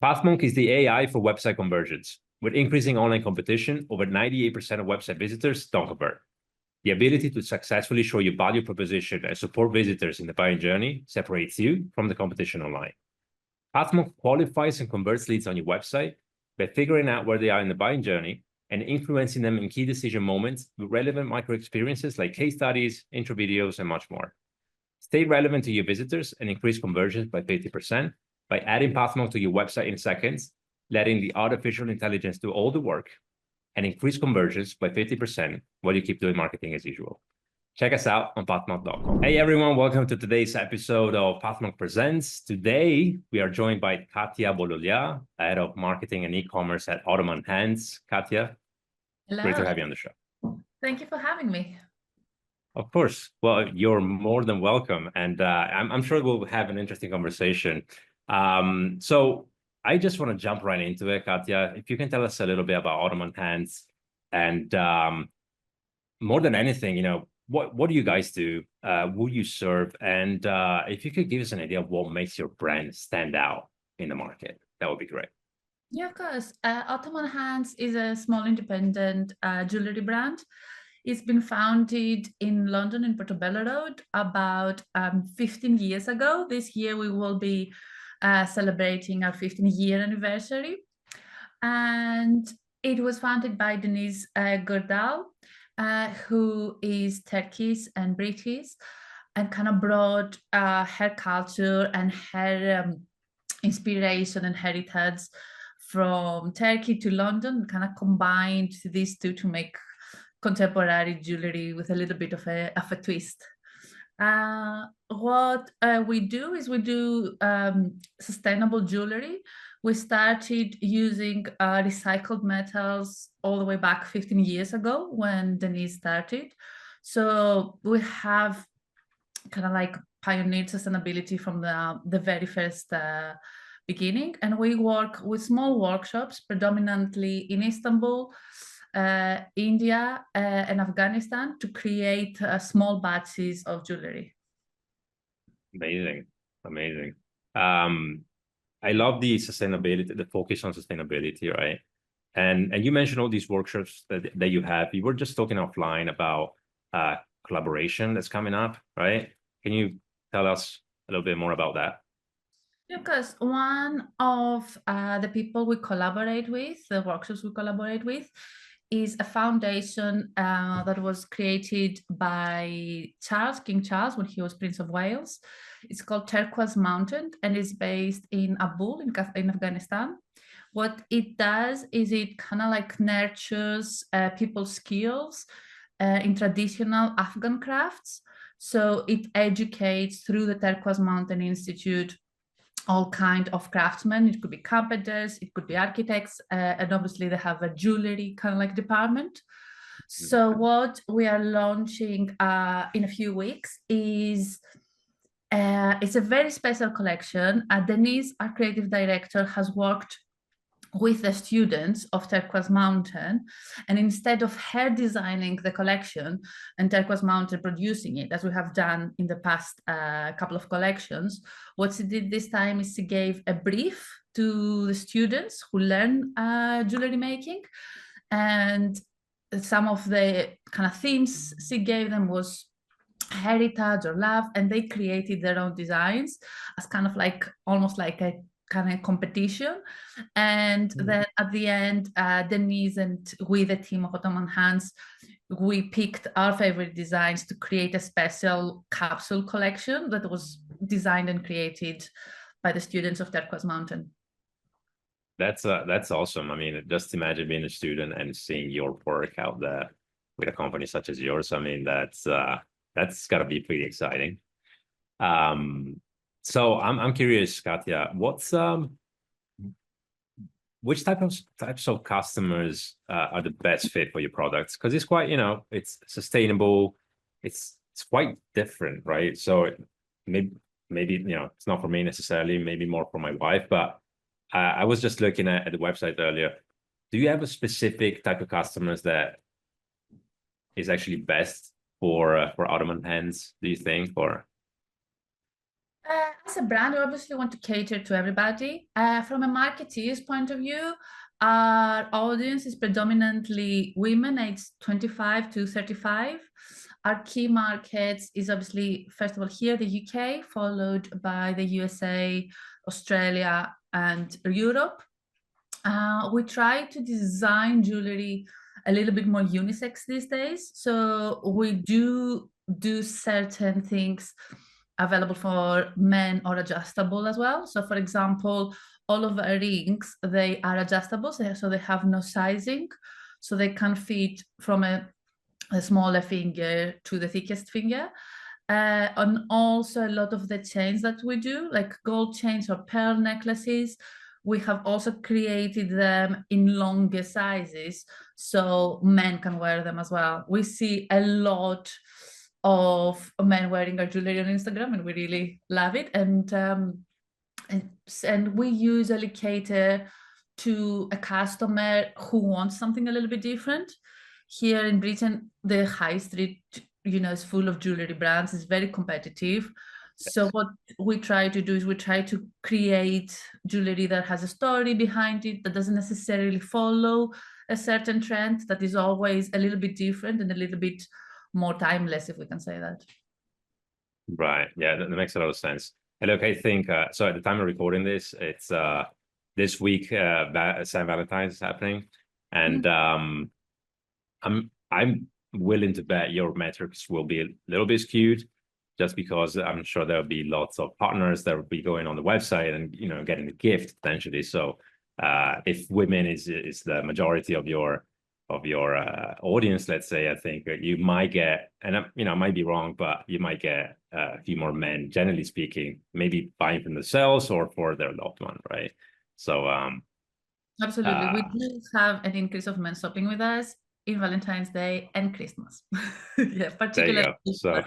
Pathmonk is the AI for website conversions. With increasing online competition, over 98% of website visitors don't convert. The ability to successfully show your value proposition and support visitors in the buying journey separates you from the competition online. Pathmonk qualifies and converts leads on your website by figuring out where they are in the buying journey and influencing them in key decision moments with relevant micro experiences like case studies, intro videos, and much more. Stay relevant to your visitors and increase conversions by 50% by adding Pathmonk to your website in seconds, letting the artificial intelligence do all the work, and increase conversions by 50% while you keep doing marketing as usual. Check us out on pathmonk.com. Hey everyone, welcome to today's episode of Pathmonk Presents. Today, we are joined by Katia Bololia, Head of Marketing and E-commerce at Ottoman. Katia, hello. Great to have you on the show. Thank you for having me. Of course. Well, you're more than welcome. And I'm sure we'll have an interesting conversation. So I just want to jump right into it, Katia. If you can tell us a little bit about Ottoman and more than anything, what do you guys do? Who you serve? And if you could give us an idea of what makes your brand stand out in the market, that would be great. Yeah, of course. Ottoman is a small independent jewelry brand. It's been founded in London, in Portobello Road, about 15 years ago. This year we will be celebrating our 15-year anniversary. And it was founded by Denise Gordal, who is Turkish and British, and kind of brought her culture and her inspiration and heritage from Turkey to London, kind of combined these two to make contemporary jewelry with a little bit of a twist. What we do is we do sustainable jewelry. We started using recycled metals all the way back 15 years ago when Denise started. So we have kind of like pioneered sustainability from the very first beginning. And we work with small workshops, predominantly in Istanbul, India, and Afghanistan, to create small batches of jewelry. Amazing. I love the sustainability, the focus on sustainability, right? And you mentioned all these workshops that you have. You were just talking offline about collaboration that's coming up, right? Can you tell us a little bit more about that? Because one of the people we collaborate with, the workshops we collaborate with, is a foundation that was created by King Charles when he was Prince of Wales. It's called Turquoise Mountain and is based in Kabul in Afghanistan. What it does is it kind of like nurtures people's skills in traditional Afghan crafts. So it educates through the Turquoise Mountain Institute all kind of craftsmen. It could be carpenters, it could be architects, and obviously they have a jewelry kind of like department. So what we are launching in a few weeks is it's a very special collection. Denise, our creative director, has worked with the students of Turquoise Mountain, and instead of her designing the collection and Turquoise Mountain producing it, as we have done in the past couple of collections, what she did this time is she gave a brief to the students who learn jewelry making, and some of the kind of themes she gave them was heritage or love, and they created their own designs as kind of like almost like a kind of competition. And then at the end, Denise and with the team of Ottoman, we picked our favorite designs to create a special capsule collection that was designed and created by the students of Turquoise Mountain. That's awesome. I mean, just imagine being a student and seeing your work out there with a company such as yours. I mean, that's got to be pretty exciting. So I'm curious, Katia, which types of customers are the best fit for your products? Because it's quite, it's sustainable, it's quite different, right? So maybe it's not for me necessarily, maybe more for my wife. But I was just looking at the website earlier. Do you have a specific type of customers that is actually best for Ottoman hands? Do you think, or? As a brand, we obviously want to cater to everybody. From a marketeer's point of view, our audience is predominantly women aged 25 to 35. Our key markets is obviously, first of all, here, the UK, followed by the USA, Australia, and Europe. We try to design jewelry a little bit more unisex these days. So we do certain things available for men or adjustable as well. So for example, all of our rings, they are adjustable, so they have no sizing. So they can fit from a smaller finger to the thickest finger. And also a lot of the chains that we do, like gold chains or pearl necklaces, we have also created them in longer sizes so men can wear them as well. We see a lot of men wearing our jewelry on Instagram, and we really love it. And we usually cater to a customer who wants something a little bit different. Here in Britain, the high street, is full of jewelry brands. It's very competitive. So what we try to do is we try to create jewelry that has a story behind it, that doesn't necessarily follow a certain trend, that is always a little bit different and a little bit more timeless, if we can say that. Right. Yeah, that makes a lot of sense. And look, I think so. At the time of recording this, it's this week. St. Valentine's is happening, and I'm willing to bet your metrics will be a little bit skewed, just because I'm sure there'll be lots of partners that will be going on the website and getting a gift potentially. So if women is the majority of your audience, let's say, I think you might get, and I might be wrong, but you might get a few more men, generally speaking, maybe buying from themselves or for their loved one, right? So absolutely, we do have an increase of men shopping with us in Valentine's Day and Christmas. Yeah, particularly so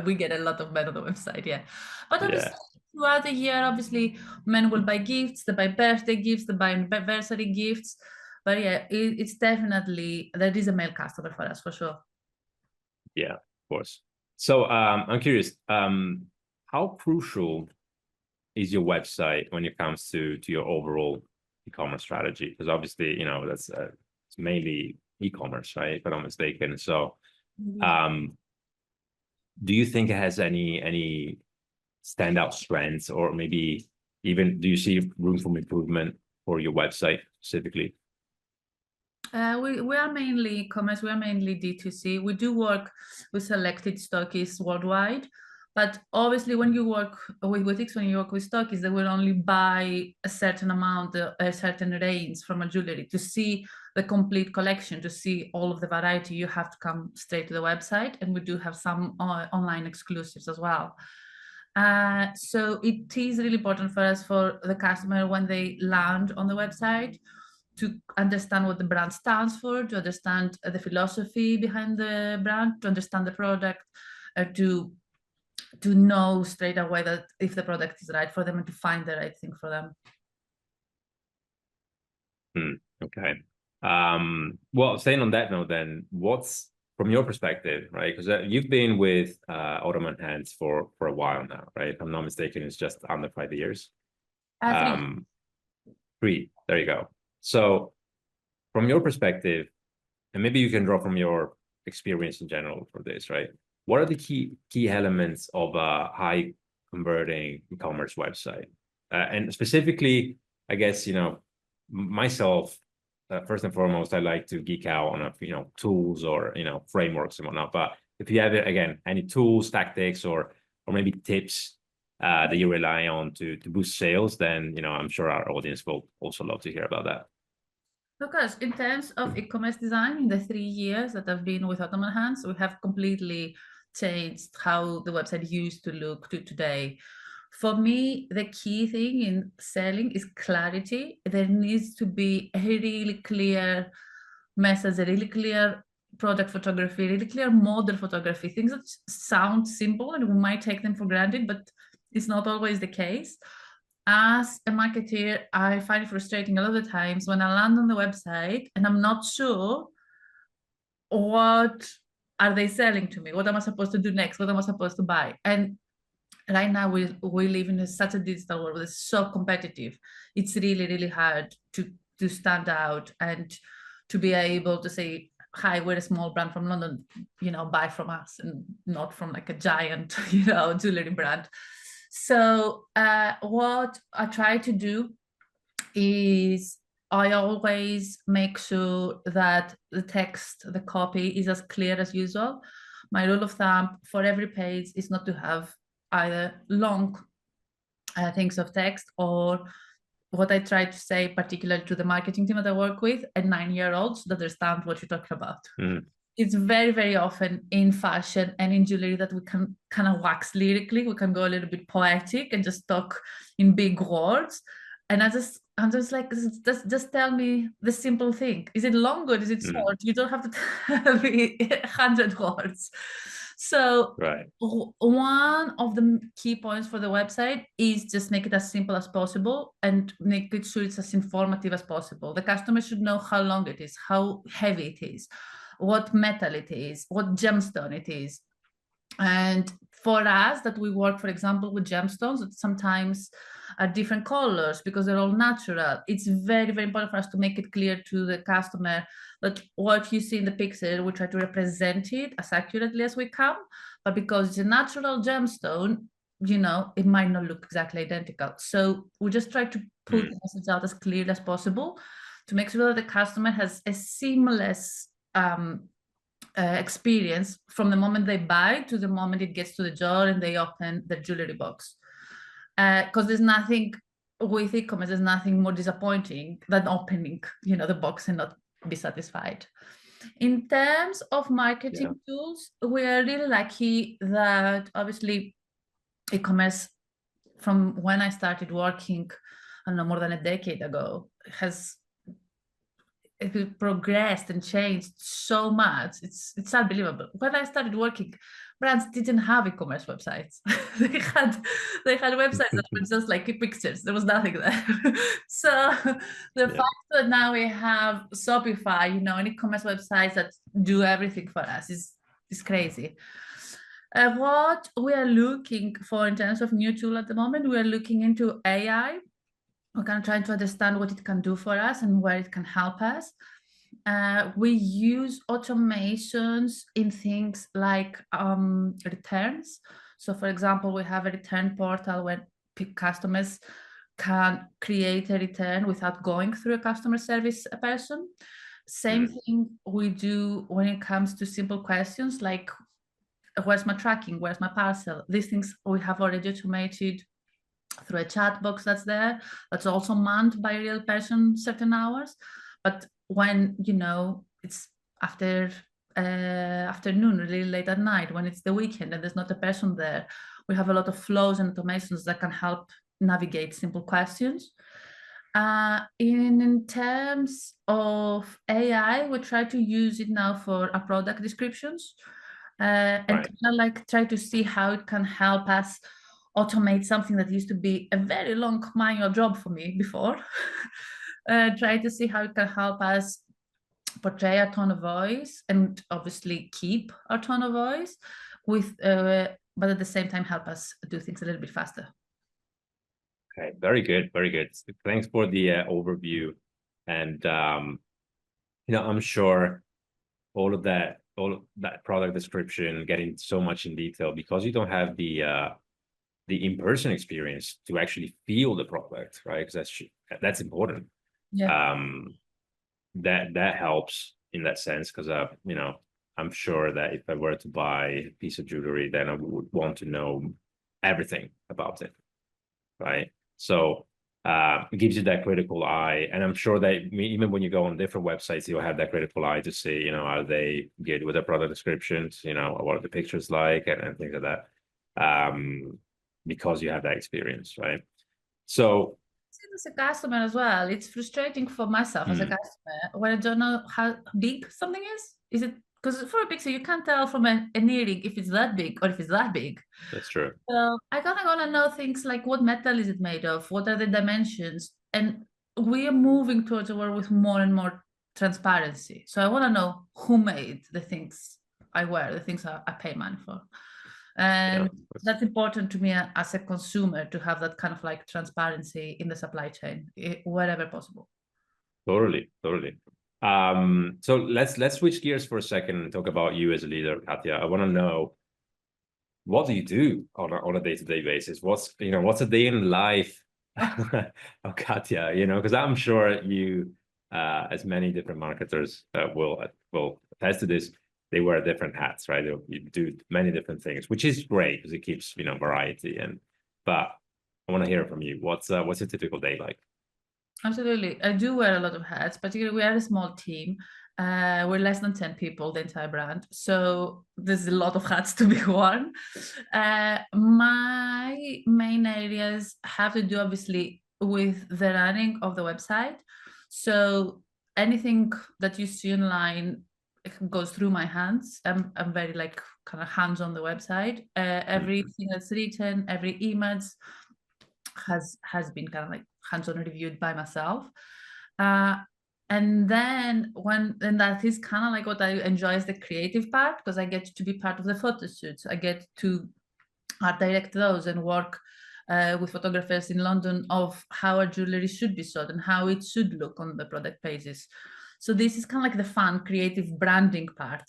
we get a lot of men on the website. Yeah, but obviously throughout the year, obviously men will buy gifts, they buy birthday gifts, they buy anniversary gifts. But yeah, it's definitely, there is a male customer for us for sure. Yeah, of course. So I'm curious, how crucial is your website when it comes to your overall e-commerce strategy? Because obviously, that's it's mainly e-commerce, right? If I'm not mistaken. So do you think it has any standout strengths, or maybe even do you see room for improvement for your website specifically? We are mainly e-commerce, we are mainly D2C. We do work with selected stockists worldwide, but obviously when you work with boutiques, when you work with stockists, they will only buy a certain amount, a certain range from a jewelry. To see the complete collection, to see all of the variety, you have to come straight to the website, and we do have some online exclusives as well. So it is really important for us, for the customer, when they land on the website, to understand what the brand stands for, to understand the philosophy behind the brand, to understand the product, to know straight away that if the product is right for them and to find the right thing for them. Okay. Well, staying on that note, then, what's from your perspective, right? Because you've been with Ottoman Hands for a while now, right? If I'm not mistaken, it's just under 5 years. 3. 3. There you go. So from your perspective, and maybe you can draw from your experience in general for this, right? What are the key elements of a high converting e-commerce website? And specifically, I guess, myself, first and foremost, I like to geek out on tools or frameworks and whatnot. But if you have, again, any tools, tactics, or maybe tips that you rely on to boost sales, then I'm sure our audience will also love to hear about that. Because in terms of e-commerce design, in the 3 years that I've been with Ottoman Hands, we have completely changed how the website used to look to today. For me, the key thing in selling is clarity. There needs to be a really clear message, a really clear product photography, really clear model photography, things that sound simple and we might take them for granted, but it's not always the case. As a marketer, I find it frustrating a lot of the times when I land on the website and I'm not sure what are they selling to me, what am I supposed to do next, what am I supposed to buy. And right now we live in such a digital world that's so competitive. It's really, really hard to stand out and to be able to say, hi, we're a small brand from London, buy from us, and not from like a giant, jewelry brand. So what I try to do is I always make sure that the text, the copy is as clear as usual. My rule of thumb for every page is not to have either long things of text, or what I try to say, particularly to the marketing team that I work with, and 9-year-olds that understand what you're talking about. Mm. It's very, very often in fashion and in jewelry that we can kind of wax lyrically. We can go a little bit poetic and just talk in big words. And I'm just like, just tell me the simple thing. Is it long or is it short? You don't have to tell me 100 words. So Right. one of the key points for the website is just make it as simple as possible and make it sure it's as informative as possible. The customer should know how long it is, how heavy it is, what metal it is, what gemstone it is. And for us that we work, for example, with gemstones that sometimes are different colors because they're all natural, it's very, very important for us to make it clear to the customer that what you see in the picture, we try to represent it as accurately as we can, but because it's a natural gemstone, it might not look exactly identical. So we just try to put the message out as clear as possible to make sure that the customer has a seamless experience from the moment they buy to the moment it gets to the door and they open the jewelry box. Because there's nothing with e-commerce, there's nothing more disappointing than opening, the box and not be satisfied. In terms of marketing tools, we are really lucky that obviously e-commerce, from when I started working, I don't know, more than a decade ago, has progressed and changed so much. It's unbelievable. When I started working, brands didn't have e-commerce websites. they had websites that were just like pictures. There was nothing there. So the fact that now we have Shopify, and e-commerce websites that do everything for us is crazy. What we are looking for in terms of new tool at the moment, we are looking into AI. We're kind of trying to understand what it can do for us and where it can help us. We use automations in things like returns. So for example, we have a return portal where customers can create a return without going through a customer service person. Same thing we do when it comes to simple questions like, where's my tracking? Where's my parcel? These things we have already automated through a chat box that's also manned by a real person certain hours. But when it's after afternoon, really late at night, when it's the weekend and there's not a person there, we have a lot of flows and automations that can help navigate simple questions. In terms of AI, we try to use it now for our product descriptions, and kind of like try to see how it can help us automate something that used to be a very long manual job for me before. Try to see how it can help us portray our tone of voice and obviously keep our tone of voice with, but at the same time help us do things a little bit faster. Okay, very good, very good. Thanks for the overview, and I'm sure all of that product description, getting so much in detail, because you don't have the in-person experience to actually feel the product, right? Because that's important. That helps in that sense, because I'm sure that if I were to buy a piece of jewelry, then I would want to know everything about it, right? So it gives you that critical eye, and I'm sure that even when you go on different websites, you'll have that critical eye to see, are they good with their product descriptions, what are the pictures like, and things like that, because you have that experience, right? So as a customer as well, it's frustrating for myself as a customer when I don't know how big something is. Is it because for a picture you can't tell from an earring if it's that big or if it's that big? That's true. So I kind of want to know things like, what metal is it made of? What are the dimensions? And we are moving towards a world with more and more transparency. So I want to know who made the things I wear, the things I pay money for. And that's important to me as a consumer, to have that kind of like transparency in the supply chain, wherever possible. Totally. So let's switch gears for a second and talk about you as a leader, Katia. I want to know, what do you do on a day-to-day basis? What's a day in life of Katia? Because I'm sure you, as many different marketers will attest to this, they wear different hats, right? You do many different things, which is great because it keeps variety. But I want to hear from you. What's a typical day like? Absolutely. I do wear a lot of hats, particularly we are a small team. We're less than 10 people, the entire brand. So there's a lot of hats to be worn. My main areas have to do obviously with the running of the website. So anything that you see online goes through my hands. I'm very like kind of hands on the website. Everything that's written, every image has been kind of like hands-on reviewed by myself. And then that is kind of like what I enjoy is the creative part, because I get to be part of the photo shoots. I get to art direct those and work with photographers in London of how our jewelry should be sold and how it should look on the product pages. So this is kind of like the fun, creative branding part.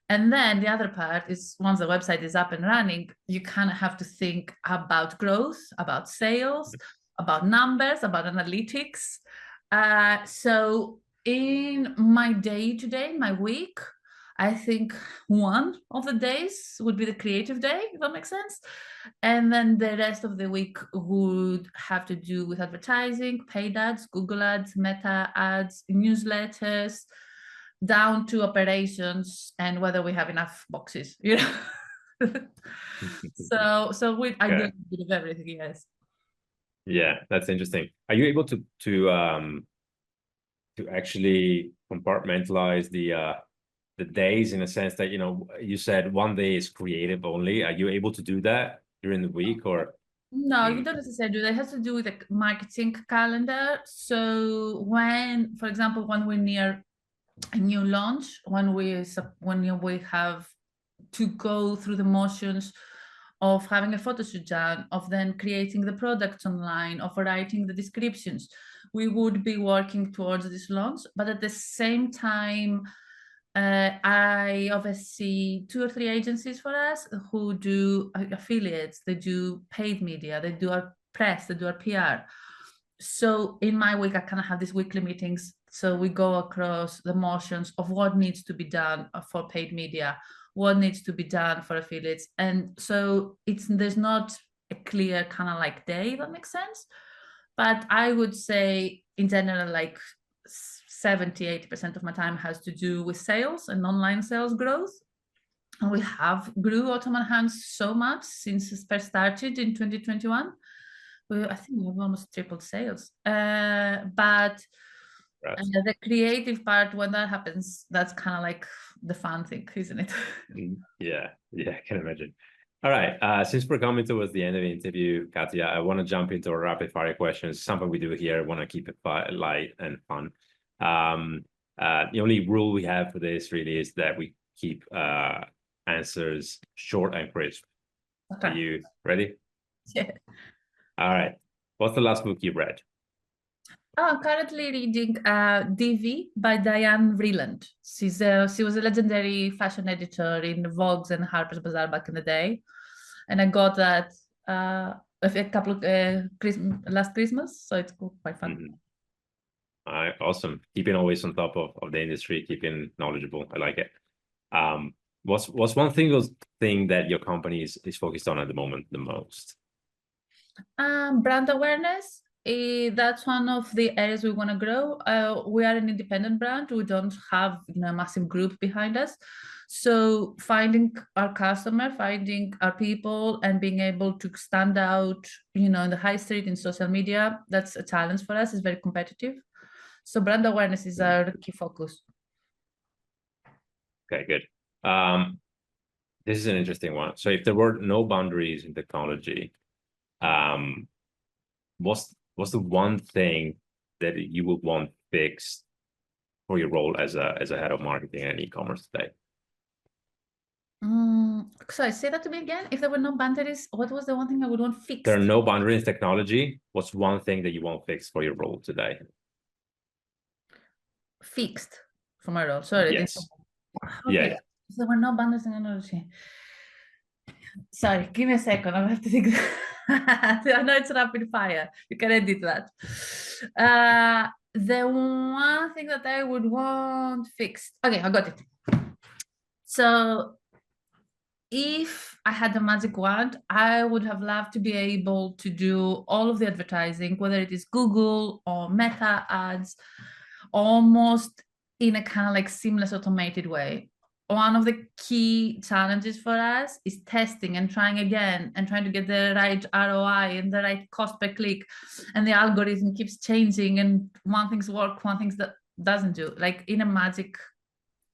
And then the other part is, once the website is up and running, you kind of have to think about growth, about sales, about numbers, about analytics. So in my day-to-day, my week, I think one of the days would be the creative day, if that makes sense. And then the rest of the week would have to do with advertising, paid ads, Google ads, meta ads, newsletters, down to operations and whether we have enough boxes, I do a bit of everything, yes. Yeah, that's interesting. Are you able to actually compartmentalize the days, in a sense that you said one day is creative only? Are you able to do that during the week, or? No, you don't necessarily do that. It has to do with the marketing calendar. So when, for example, when we're near a new launch, when we have to go through the motions of having a photo shoot done, of then creating the products online, of writing the descriptions, we would be working towards this launch. But at the same time, I oversee 2 or 3 agencies for us who do affiliates, they do paid media, they do our press, they do our PR. So in my week, I kind of have these weekly meetings. So we go across the motions of what needs to be done for paid media, what needs to be done for affiliates. And so there's not a clear kind of like day, that makes sense. But I would say in general, like 70-80% of my time has to do with sales and online sales growth. And we have grew Ottoman Hands so much since it first started in 2021. I think we have almost tripled sales. But the creative part, when that happens, that's kind of like the fun thing, isn't it? Yeah, I can imagine. All right, since we're coming towards the end of the interview, Katia, I want to jump into our rapid fire questions. Something we do here. I want to keep it light and fun. The only rule we have for this really is that we keep answers short and crisp. Okay. Are you ready? Yeah. All right. What's the last book you read? I'm currently reading Divi by Diane Vreeland. She was a legendary fashion editor in Vogue's and Harper's Bazaar back in the day. And I got that a couple of last Christmas, so it's quite fun. All right, awesome. Keeping always on top of the industry, keeping knowledgeable. I like it. What's one single thing that your company is focused on at the moment the most? Brand awareness. That's one of the areas we want to grow. We are an independent brand. We don't have a massive group behind us. So finding our customer, finding our people, and being able to stand out, in the high street, in social media, that's a challenge for us. It's very competitive. So brand awareness is our key focus. Okay, good. This is an interesting one. So if there were no boundaries in technology, what's the one thing that you would want fixed for your role as a head of marketing and e-commerce today? Sorry, say that to me again. If there were no boundaries, what was the one thing I would want fixed? There are no boundaries in technology. What's one thing that you won't fix for your role today? Fixed for my role. Sorry. Yes. Okay. Yeah. If there were no boundaries in technology. Sorry, give me a second. I have to think. I know it's rapid fire. You can edit that. The one thing that I would want fixed. Okay, I got it. So if I had a magic wand, I would have loved to be able to do all of the advertising, whether it is Google or Meta ads, almost in a kind of like seamless automated way. One of the key challenges for us is testing and trying again and trying to get the right ROI and the right cost per click. And the algorithm keeps changing, and one thing's work, one thing's that doesn't do. Like in a magic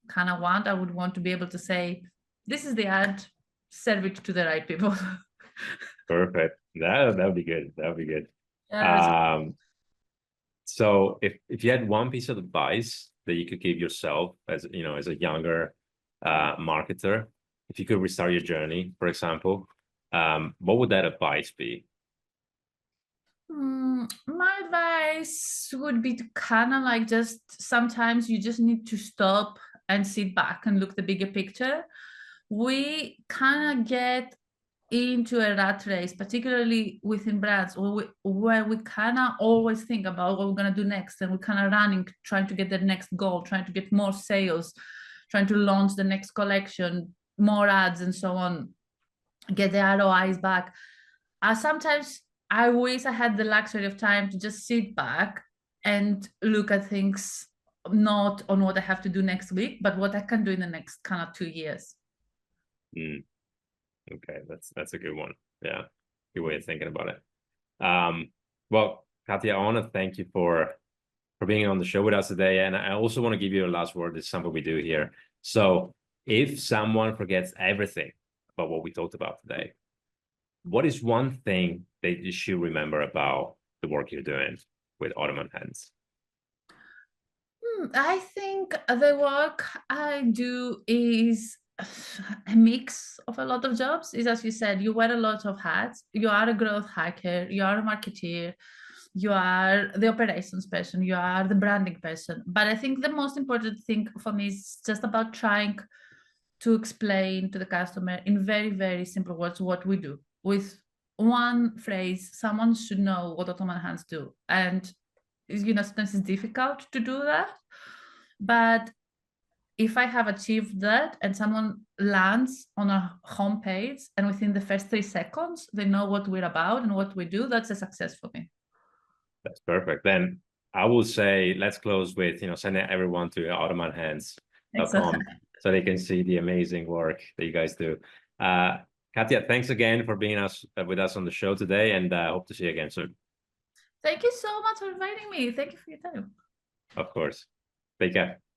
kind of wand, I would want to be able to say, this is the ad, serve it to the right people. Perfect. That would be good. That would be good. Yeah, So if you had one piece of advice that you could give yourself as as a younger marketer, if you could restart your journey, for example, what would that advice be? my advice would be to kind of like just sometimes you just need to stop and sit back and look the bigger picture. We kind of get into a rat race, particularly within brands, where we kind of always think about what we're going to do next, and we're kind of running, trying to get the next goal, trying to get more sales, trying to launch the next collection, more ads, and so on, get the ROIs back. Sometimes I wish I had the luxury of time to just sit back and look at things not on what I have to do next week, but what I can do in the next kind of 2 years. Okay, that's a good one. Yeah, good way of thinking about it. Well, Katia, I want to thank you for being on the show with us today, and I also want to give you a last word. This is something we do here. So, if someone forgets everything about what we talked about today, what is one thing that you should remember about the work you're doing with Ottoman Hands? I think the work I do is a mix of a lot of jobs. Is, as you said, you wear a lot of hats. You are a growth hacker, you are a marketeer, you are the operations person, you are the branding person. But I think the most important thing for me is just about trying to explain to the customer in very, very simple words what we do. With one phrase, someone should know what Ottoman Hands do. And sometimes it's difficult to do that. But if I have achieved that and someone lands on a homepage and within the first 3 seconds, they know what we're about and what we do, that's a success for me. That's perfect. Then I will say, let's close with, sending everyone to ottomanhands.com so they can see the amazing work that you guys do. Katia, thanks again for being with us on the show today, and hope to see you again soon. Thank you so much for inviting me. Thank you for your time. Of course. Take care.